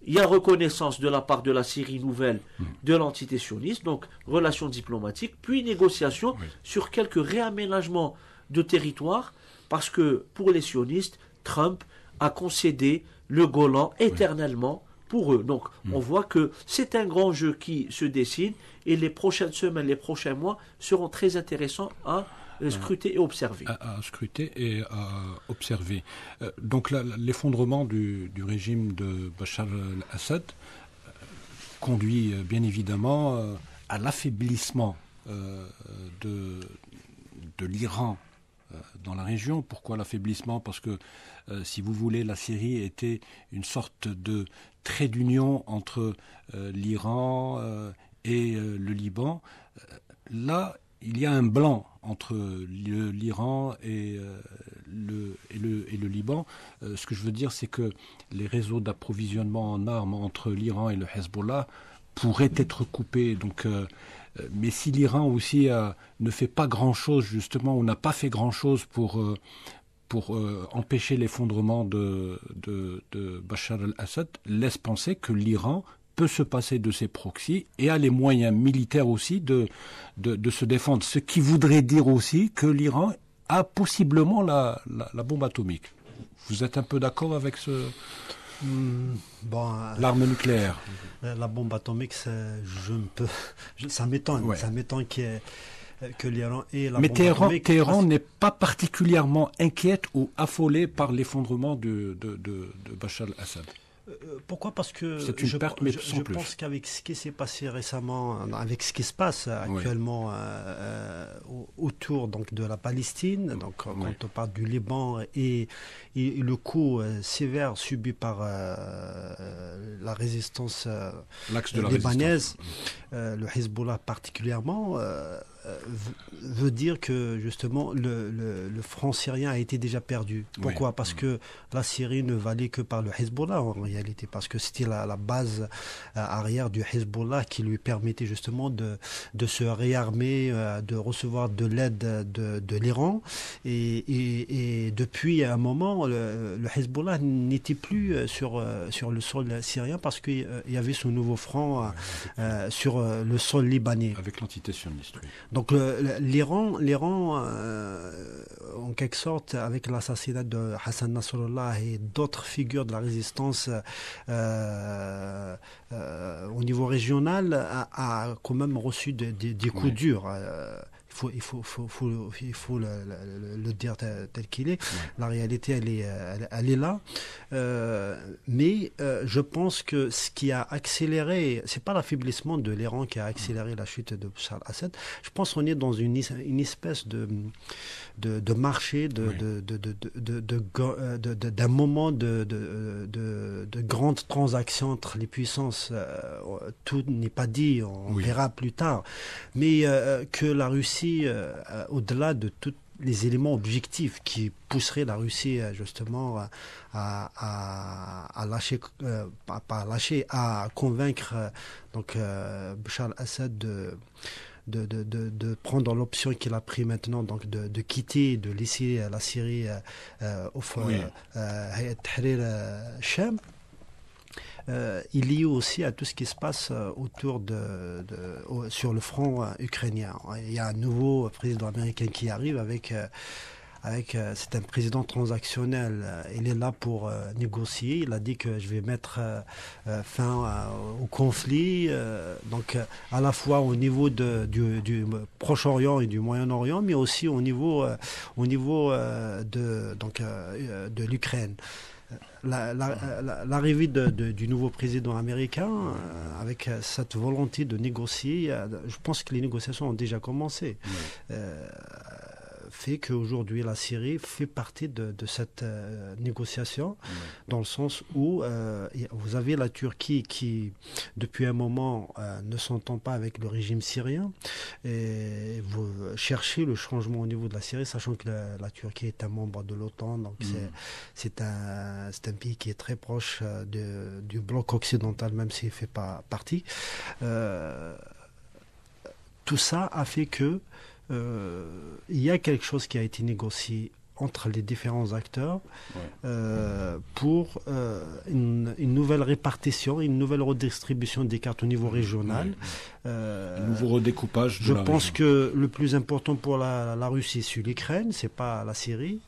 il y a reconnaissance de la part de la Syrie nouvelle de l'entité sioniste, donc relations diplomatiques, puis négociations sur quelques réaménagements de territoire, parce que pour les sionistes, Trump a concédé le Golan éternellement pour eux. Donc, on voit que c'est un grand jeu qui se dessine et les prochaines semaines, les prochains mois seront très intéressants à scruter et observer. À scruter et à observer. Donc, l'effondrement du régime de Bachar el-Assad conduit bien évidemment à l'affaiblissement de l'Iran dans la région. Pourquoi l'affaiblissement? Parce que, si vous voulez, la Syrie était une sorte de trait d'union entre l'Iran et le Liban. Là, il y a un blanc entre l'Iran et le Liban. Ce que je veux dire, c'est que les réseaux d'approvisionnement en armes entre l'Iran et le Hezbollah pourraient être coupés. Donc, mais si l'Iran aussi ne fait pas grand-chose, justement, ou n'a pas fait grand-chose pour empêcher l'effondrement de Bachar el-Assad, laisse penser que l'Iran peut se passer de ses proxys et a les moyens militaires aussi de se défendre. Ce qui voudrait dire aussi que l'Iran a possiblement la bombe atomique. Vous êtes un peu d'accord avec l'arme nucléaire? La bombe atomique, ça m'étonne. Ouais. Ça m'étonne que l'Iran ait la Mais bombe atomique. Téhéran n'est pas particulièrement inquiète ou affolée par l'effondrement de Bachar el-Assad. Pourquoi? Parce que c'est une perte, mais sans je plus. pense qu'avec ce qui s'est passé récemment, avec ce qui se passe actuellement autour donc de la Palestine, donc quand on parle du Liban et le coup sévère subi par la résistance libanaise, le Hezbollah particulièrement, veut dire que justement le front syrien a été déjà perdu. Pourquoi? Parce que la Syrie ne valait que par le Hezbollah en réalité, parce que c'était la base arrière du Hezbollah qui lui permettait justement de se réarmer, de recevoir de l'aide de l'Iran. Et depuis un moment, le Hezbollah n'était plus sur le sol syrien parce qu'il y avait ce nouveau front sur le sol libanais. Avec l'entité sioniste, oui. Donc l'Iran, en quelque sorte, avec l'assassinat de Hassan Nasrallah et d'autres figures de la résistance au niveau régional, a quand même reçu des coups durs. Il faut le dire tel qu'il est. La réalité, elle est là. Mais je pense que ce qui a accéléré, c'est pas l'affaiblissement de l'Iran qui a accéléré la chute de Bachar el-Assad. Je pense qu'on est dans une espèce de marché, d'un moment de grandes transactions entre les puissances. Tout n'est pas dit, on verra plus tard. Mais que la Russie, au-delà de tous les éléments objectifs qui pousseraient la Russie justement à lâcher, pas à lâcher, à convaincre donc Bachar el-Assad de prendre l'option qu'il a pris maintenant, donc de quitter, de laisser la Syrie au Hayat Tahrir Sham. Il est lié aussi à tout ce qui se passe autour sur le front ukrainien. Il y a un nouveau président américain qui arrive c'est un président transactionnel. Il est là pour négocier. Il a dit que je vais mettre fin au conflit. Donc à la fois au niveau du Proche-Orient et du Moyen-Orient, mais aussi au niveau de l'Ukraine. L'arrivée du nouveau président américain, avec cette volonté de négocier, je pense que les négociations ont déjà commencé. Fait qu'aujourd'hui la Syrie fait partie de cette négociation, dans le sens où vous avez la Turquie qui depuis un moment ne s'entend pas avec le régime syrien, et vous cherchez le changement au niveau de la Syrie, sachant que la Turquie est un membre de l'OTAN, donc c'est un pays qui est très proche du bloc occidental, même s'il ne fait pas partie. Tout ça a fait que il y a quelque chose qui a été négocié entre les différents acteurs pour une nouvelle répartition, une nouvelle redistribution des cartes au niveau régional. Un nouveau redécoupage de la Je pense région. que le plus important pour la Russie, c'est l'Ukraine, c'est pas la Syrie.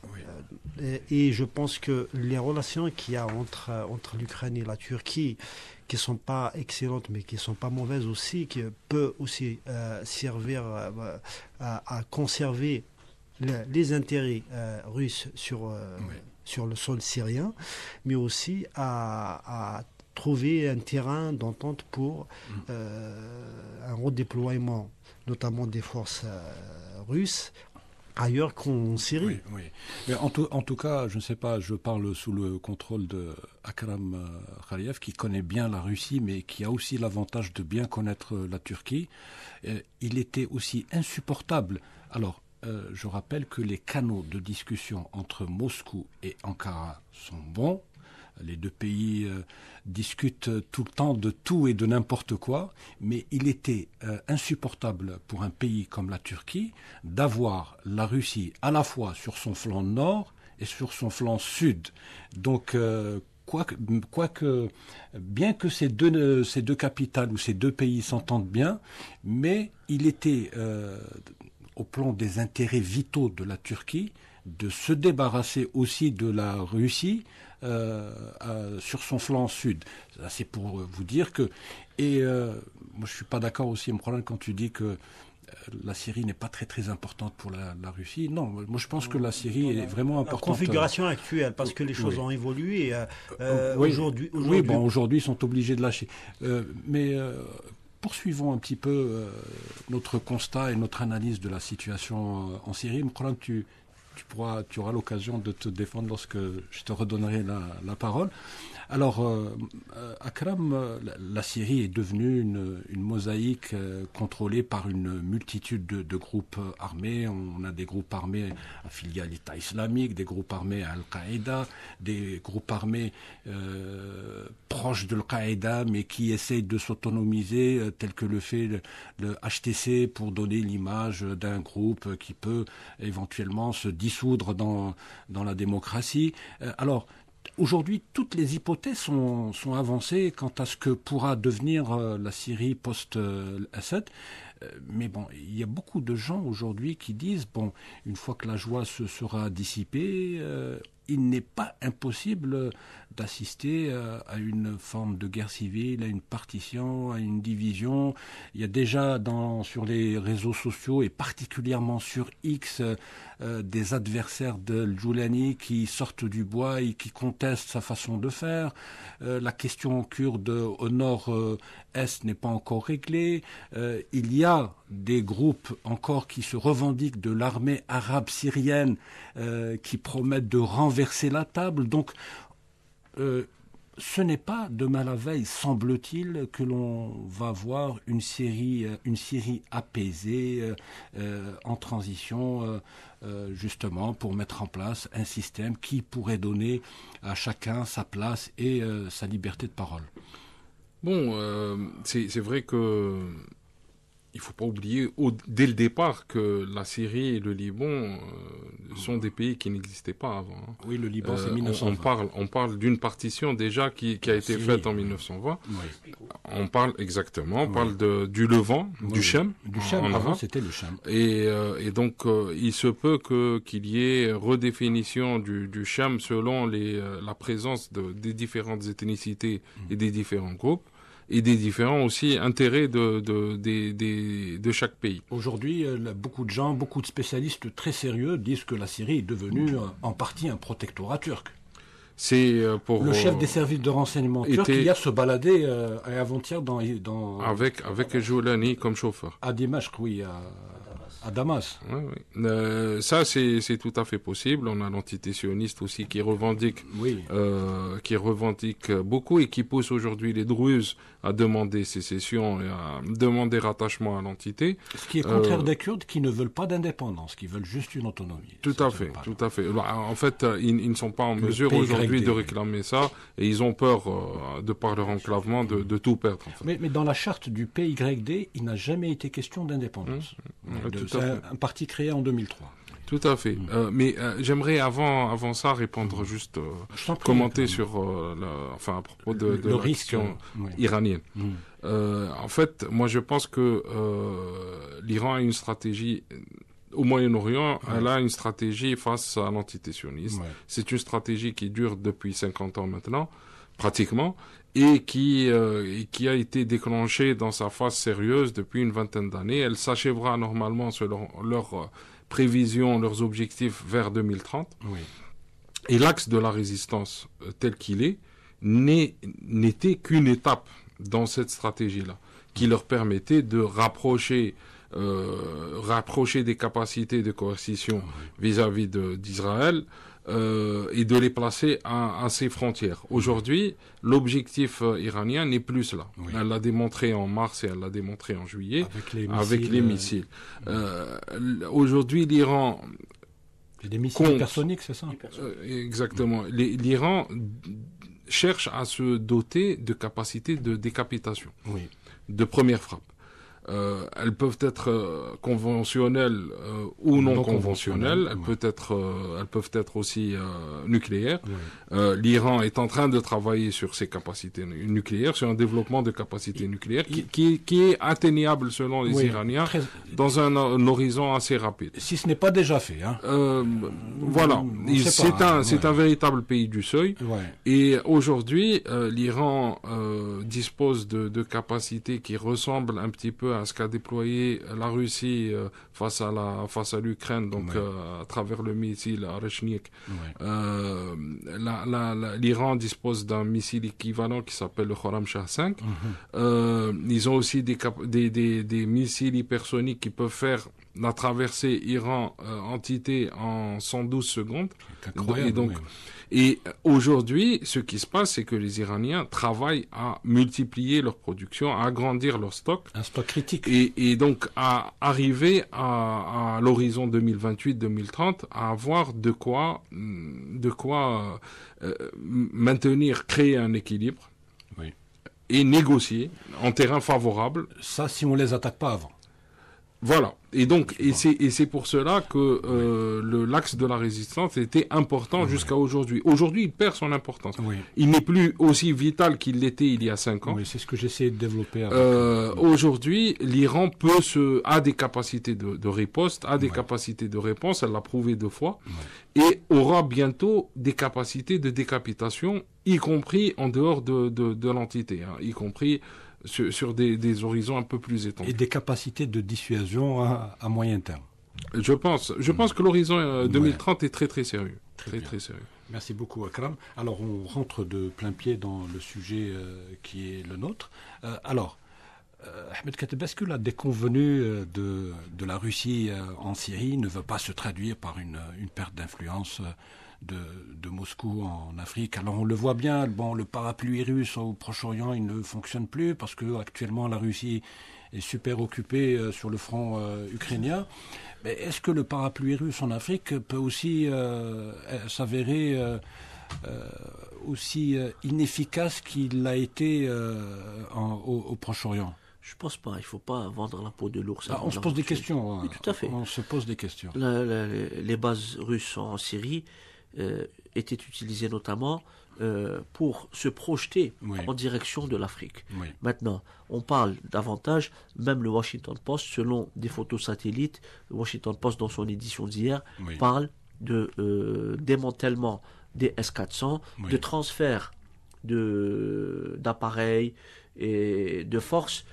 Et je pense que les relations qu'il y a entre l'Ukraine et la Turquie, qui sont pas excellentes, mais qui sont pas mauvaises aussi, qui peut aussi servir à conserver les intérêts russes sur le sol syrien, mais aussi à trouver un terrain d'entente pour un redéploiement, notamment des forces russes, ailleurs qu'en Syrie. Oui, oui. Mais en tout cas, je ne sais pas, je parle sous le contrôle de Akram Khaliev, qui connaît bien la Russie, mais qui a aussi l'avantage de bien connaître la Turquie. Il était aussi insupportable. Alors, je rappelle que les canaux de discussion entre Moscou et Ankara sont bons. Les deux pays discutent tout le temps de tout et de n'importe quoi, mais il était insupportable pour un pays comme la Turquie d'avoir la Russie à la fois sur son flanc nord et sur son flanc sud. Donc, bien que ces deux capitales ou ces deux pays s'entendent bien, mais il était, au plan des intérêts vitaux de la Turquie, de se débarrasser aussi de la Russie sur son flanc sud. C'est pour vous dire que... Et moi, je suis pas d'accord aussi, Mkhoran, quand tu dis que la Syrie n'est pas très très importante pour la Russie. Non, moi je pense que la Syrie est vraiment importante. La configuration actuelle, parce que les choses ont évolué. Aujourd'hui, aujourd'hui, ils sont obligés de lâcher. Mais poursuivons un petit peu notre constat et notre analyse de la situation en Syrie. Mkhoran, tu auras l'occasion de te défendre lorsque je te redonnerai la parole. Alors, Akram, la Syrie est devenue une mosaïque contrôlée par une multitude de groupes armés. On a des groupes armés affiliés à l'État islamique, des groupes armés à Al-Qaïda, des groupes armés proches de Al-Qaïda, mais qui essayent de s'autonomiser, tel que le fait le HTC, pour donner l'image d'un groupe qui peut éventuellement se dissoudre dans la démocratie. Alors, aujourd'hui, toutes les hypothèses sont avancées quant à ce que pourra devenir la Syrie post-Assad. Mais bon, il y a beaucoup de gens aujourd'hui qui disent, bon, une fois que la joie se sera dissipée, il n'est pas impossible d'assister à une forme de guerre civile, à une partition, à une division. Il y a déjà sur les réseaux sociaux et particulièrement sur X des adversaires de Joulani qui sortent du bois et qui contestent sa façon de faire. La question kurde au nord-est n'est pas encore réglée. Il y a des groupes encore qui se revendiquent de l'armée arabe syrienne qui promettent de renverser la table. Donc, ce n'est pas demain la veille, semble-t-il, que l'on va voir une Syrie apaisée, en transition, justement, pour mettre en place un système qui pourrait donner à chacun sa place et sa liberté de parole. Bon, c'est vrai que il ne faut pas oublier dès le départ que la Syrie et le Liban sont des pays qui n'existaient pas avant. Hein. Oui, le Liban, c'est 1920. On parle d'une partition déjà qui a été faite en 1920. Oui. On parle exactement, on parle du Levant, du Chem. Du Chem, avant c'était le Chem. Et donc, il se peut qu'il y ait redéfinition du Chem selon la présence des différentes ethnicités et des différents groupes, et des différents aussi intérêts de chaque pays. Aujourd'hui, beaucoup de gens, beaucoup de spécialistes très sérieux disent que la Syrie est devenue en partie un protectorat turc. C'est pour le chef des services de renseignement turc qui a se baladé avant-hier dans avec Joulani comme chauffeur. À Dimashq, oui, à Damas. Oui. Ça, c'est tout à fait possible. On a l'entité sioniste aussi qui revendique beaucoup et qui pousse aujourd'hui les Druzes à demander sécession et à demander rattachement à l'entité. Ce qui est contraire des Kurdes qui ne veulent pas d'indépendance, qui veulent juste une autonomie. Tout à fait. En fait, ils ne sont pas en mesure aujourd'hui de réclamer ça et ils ont peur, de par leur enclavement, de tout perdre. En fait. Mais dans la charte du PYD, il n'a jamais été question d'indépendance. C'est un parti créé en 2003. Tout à fait. Mais j'aimerais avant ça répondre juste, commenter sur, à propos de la question iranienne. En fait, moi je pense que l'Iran a une stratégie au Moyen-Orient, elle a une stratégie face à l'entité sioniste. C'est une stratégie qui dure depuis 50 ans maintenant, pratiquement, et qui a été déclenchée dans sa phase sérieuse depuis une vingtaine d'années. Elle s'achèvera normalement selon leurs prévisions, leurs objectifs vers 2030. Et l'axe de la résistance tel qu'il est n'était qu'une étape dans cette stratégie-là, qui leur permettait de rapprocher des capacités de coercition vis-à-vis d'Israël et de les placer à ses frontières. Aujourd'hui, l'objectif iranien n'est plus cela. Elle l'a démontré en mars et elle l'a démontré en juillet avec les missiles. Aujourd'hui, l'Iran... des missiles hypersoniques, c'est ça? Exactement. L'Iran cherche à se doter de capacités de décapitation, de première frappe. Elles peuvent être conventionnelles ou non conventionnelles. Elles peuvent être aussi nucléaires. L'Iran est en train de travailler sur ses capacités nucléaires, sur un développement de capacités nucléaires qui est atteignable selon les Iraniens dans un horizon assez rapide. Si ce n'est pas déjà fait. Voilà. C'est un véritable pays du seuil. Et aujourd'hui, l'Iran dispose de capacités qui ressemblent un petit peu à ce qu'a déployé la Russie face à l'Ukraine, donc à travers le missile Areshnik. L'Iran dispose d'un missile équivalent qui s'appelle le Khorramshahr 5. Ils ont aussi des missiles hypersoniques qui peuvent faire la traversée Iran-entité en 112 secondes. Et aujourd'hui, ce qui se passe, c'est que les Iraniens travaillent à multiplier leur production, à agrandir leur stock. Un stock critique. Et donc à arriver à l'horizon 2028-2030 à avoir de quoi maintenir, créer un équilibre et négocier en terrain favorable. Ça, si on les attaque pas avant. Voilà. Et donc, c'est pour cela que l'axe de la résistance était important jusqu'à aujourd'hui. Aujourd'hui, il perd son importance. Il n'est plus aussi vital qu'il l'était il y a 5 ans. C'est ce que j'essaie de développer. Aujourd'hui, l'Iran a des capacités de riposte, a des capacités de réponse, elle l'a prouvé 2 fois, et aura bientôt des capacités de décapitation, y compris en dehors de l'entité, y compris sur des horizons un peu plus étendus. Et des capacités de dissuasion à moyen terme. Je pense que l'horizon 2030 est très très sérieux. Très sérieux. Merci beaucoup, Akram. Alors, on rentre de plein pied dans le sujet qui est le nôtre. Ahmed Kateb, est-ce que la déconvenue de la Russie en Syrie ne veut pas se traduire par une perte d'influence de Moscou en Afrique? Alors on le voit bien, le parapluie russe au Proche-Orient, il ne fonctionne plus parce que actuellement la Russie est super occupée sur le front ukrainien. Mais est-ce que le parapluie russe en Afrique peut aussi s'avérer aussi inefficace qu'il l'a été au Proche-Orient? Je pense pas. Il ne faut pas vendre la peau de l'ours. On se pose des questions. Oui, tout à fait. On se pose des questions. Les bases russes en Syrie étaient utilisées notamment pour se projeter en direction de l'Afrique. Maintenant, on parle davantage, même le Washington Post, selon des photos satellites, le Washington Post, dans son édition d'hier, parle de démantèlement des S-400, de transfert d'appareils et de forces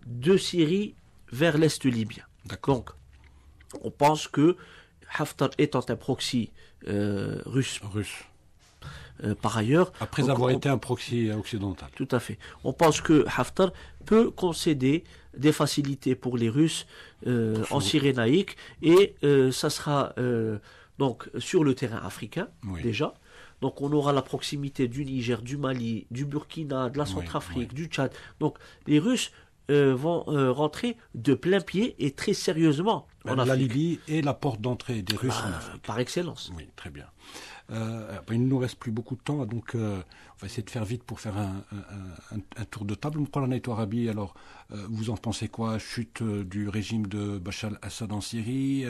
de Syrie vers l'Est libyen. Donc, on pense que Haftar étant un proxy russe. Par ailleurs... Après avoir été un proxy occidental. Tout à fait. On pense que Haftar peut concéder des facilités pour les Russes en Cyrénaïque et ça sera donc sur le terrain africain déjà. Donc on aura la proximité du Niger, du Mali, du Burkina, de la Centrafrique, du Tchad. Donc les Russes vont rentrer de plein pied et très sérieusement en Afrique. La Libye est la porte d'entrée des Russes en Afrique. Par excellence. Oui, très bien. Il ne nous reste plus beaucoup de temps, donc on va essayer de faire vite pour faire un tour de table. Arabi, alors vous en pensez quoi? Chute du régime de Bachar al-Assad en Syrie,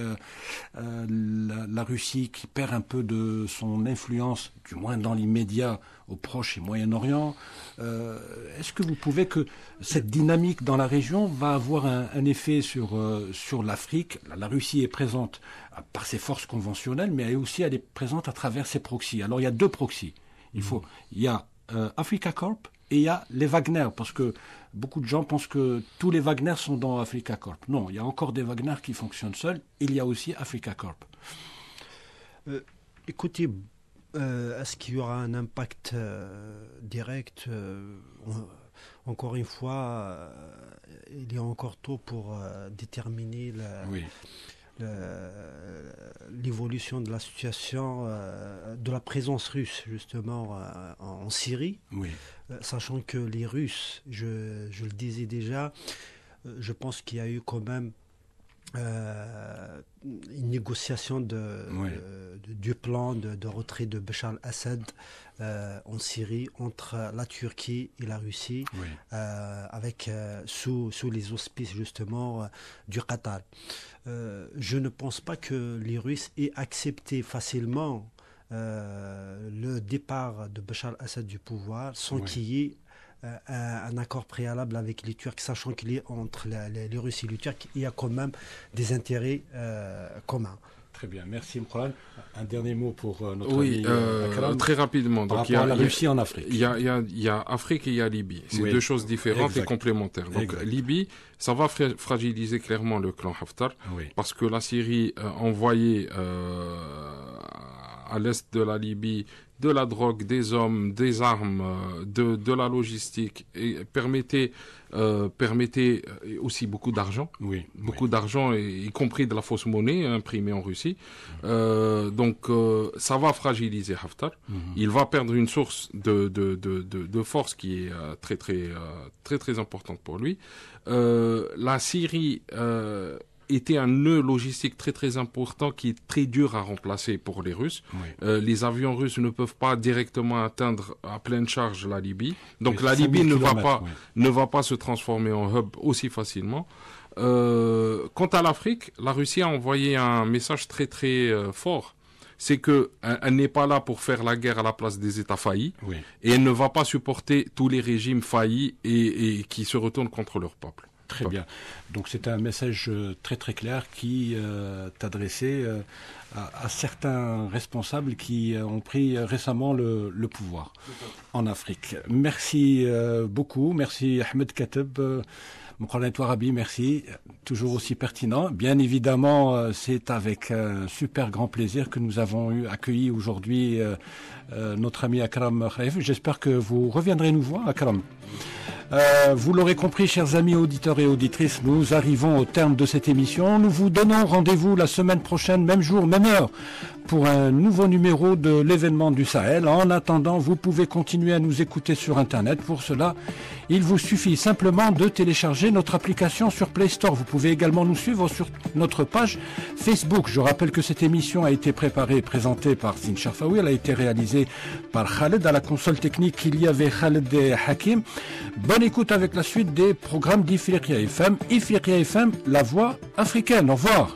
la Russie qui perd un peu de son influence, du moins dans l'immédiat, au Proche et Moyen-Orient. Est-ce que vous pouvez que cette dynamique dans la région va avoir un effet sur l'Afrique la Russie est présente par ses forces conventionnelles, mais elle est présente à travers ses proxys. Alors il y a deux proxys. Il y a Africa Corp et il y a les Wagner, parce que beaucoup de gens pensent que tous les Wagner sont dans Africa Corp. Non, il y a encore des Wagner qui fonctionnent seuls. Il y a aussi Africa Corp. Écoutez, est-ce qu'il y aura un impact direct encore une fois, il est encore tôt pour déterminer l'évolution de la situation de la présence russe justement en Syrie, sachant que les Russes, je le disais déjà, je pense qu'il y a eu quand même une négociation du plan de retrait de Bachar al-Assad en Syrie entre la Turquie et la Russie, avec sous les auspices justement du Qatar. Je ne pense pas que les Russes aient accepté facilement le départ de Bachar al-Assad du pouvoir sans qu'il y ait un accord préalable avec les Turcs, sachant qu'il est entre les Russes et les Turcs, il y a quand même des intérêts communs. Très bien, merci Mkran. Un dernier mot pour notre ami Akram. Très rapidement. Donc, il y a la Russie en Afrique. Il y a Afrique et il y a Libye. C'est deux choses différentes et complémentaires. Donc Libye, ça va fragiliser clairement le clan Haftar, parce que la Syrie envoyait à l'est de la Libye de la drogue, des hommes, des armes, de la logistique, et permettait aussi beaucoup d'argent, d'argent, y compris de la fausse monnaie imprimée en Russie. Donc ça va fragiliser Haftar. Il va perdre une source de force qui est très importante pour lui. La Syrie était un nœud logistique très important qui est très dur à remplacer pour les Russes. Les avions russes ne peuvent pas directement atteindre à pleine charge la Libye. Donc la Libye ne va pas se transformer en hub aussi facilement. Quant à l'Afrique, la Russie a envoyé un message très fort. C'est qu'elle n'est pas là pour faire la guerre à la place des États faillis, et elle ne va pas supporter tous les régimes faillis et qui se retournent contre leur peuple. Très bien. Donc c'est un message très clair qui est adressé à certains responsables qui ont pris récemment le pouvoir en Afrique. Merci beaucoup. Merci Ahmed Kateb. Mkran Touarabi, merci. Toujours aussi pertinent. Bien évidemment, c'est avec un super grand plaisir que nous avons accueilli aujourd'hui notre ami Akram Khaïf. J'espère que vous reviendrez nous voir, Akram. Vous l'aurez compris, chers amis auditeurs et auditrices, nous arrivons au terme de cette émission. Nous vous donnons rendez-vous la semaine prochaine, même jour, même heure, pour un nouveau numéro de l'événement du Sahel. En attendant, vous pouvez continuer à nous écouter sur Internet. Pour cela, il vous suffit simplement de télécharger notre application sur Play Store. Vous pouvez également nous suivre sur notre page Facebook. Je rappelle que cette émission a été préparée et présentée par Zine Sharfaoui. Elle a été réalisée par Khaled. À la console technique, il y avait Khaled et Hakim. Bonne écoute avec la suite des programmes d'Ifriqiya FM. Ifriqiya FM, la voix africaine. Au revoir.